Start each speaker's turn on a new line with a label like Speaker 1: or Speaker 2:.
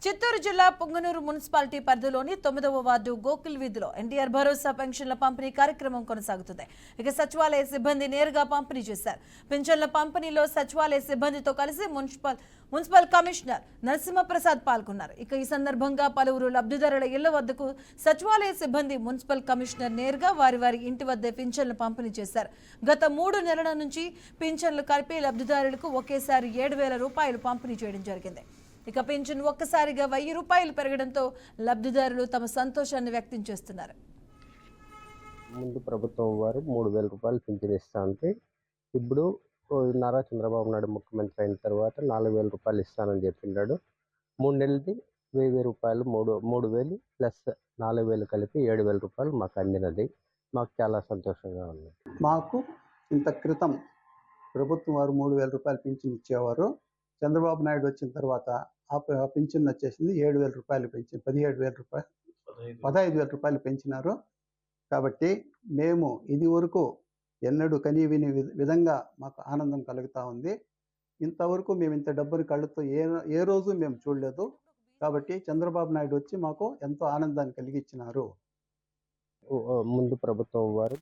Speaker 1: చిత్తూరు జిల్లా పొంగనూరు మున్సిపాలిటీ పరిధిలోని 9వ వార్డు గోకుల్ వీధిలో ఎన్టీఆర్ భరోసా పెన్షన్ల పంపిణీ కార్యక్రమం కొనసాగుతుంది. ఇక సచివాలయ సిబ్బంది నేరుగా పంపిణీ చేశారు. పెన్షన్ల పంపిణీలో సచివాలయ సిబ్బందితో కలిసి మున్సిపల్ కమిషనర్ నరసింహప్రసాద్ పాల్గొన్నారు. ఇక ఈ సందర్భంగా పలువురు లబ్ధిదారుల ఇళ్ల వద్దకు సచివాలయ సిబ్బంది మున్సిపల్ కమిషనర్ నేరుగా వారి ఇంటి వద్ద పింఛన్లు పంపిణీ చేశారు. గత 3 నెలల నుంచి పింఛన్లు కలిపి లబ్ధిదారులకు ఒకేసారి 7,000 రూపాయలు పంపిణీ చేయడం జరిగింది. ఇక పింఛన్ ఒక్కసారిగా 1,000 రూపాయలు పెరగడంతో లబ్ధిదారులు తమ సంతోషాన్ని వ్యక్తం చేస్తున్నారు.
Speaker 2: ముందు ప్రభుత్వం వారు 3,000 రూపాయలు పింఛన్ ఇస్తా ఉంటే ఇప్పుడు నారా చంద్రబాబు నాయుడు ముఖ్యమంత్రి అయిన తర్వాత 4,000 రూపాయలు ఇస్తానని చెప్పినాడు. 3 నెలలది 1,000 రూపాయలు 3,000 ప్లస్ 4,000 కలిపి 7,000 రూపాయలు మాకు అందినది. మాకు చాలా సంతోషంగా ఉంది.
Speaker 3: మాకు ఇంత క్రితం ప్రభుత్వం వారు 3,000 రూపాయలు పింఛన్ ఇచ్చేవారు. చంద్రబాబు నాయుడు వచ్చిన తర్వాత ఆ పింఛన్ వచ్చేసింది 7,000 రూపాయలు పెంచి 17,000 రూపాయలు 15,000 రూపాయలు పెంచినారు. కాబట్టి మేము ఇది వరకు ఎన్నడూ కనీ విని విధంగా మాకు ఆనందం కలుగుతూ ఉంది. ఇంతవరకు మేము ఇంత డబ్బుని కళ్ళతో ఏ రోజు మేము చూడలేదు. కాబట్టి చంద్రబాబు నాయుడు వచ్చి మాకు ఎంతో ఆనందాన్ని కలిగించినారు.
Speaker 2: ముందు ప్రభుత్వం వారు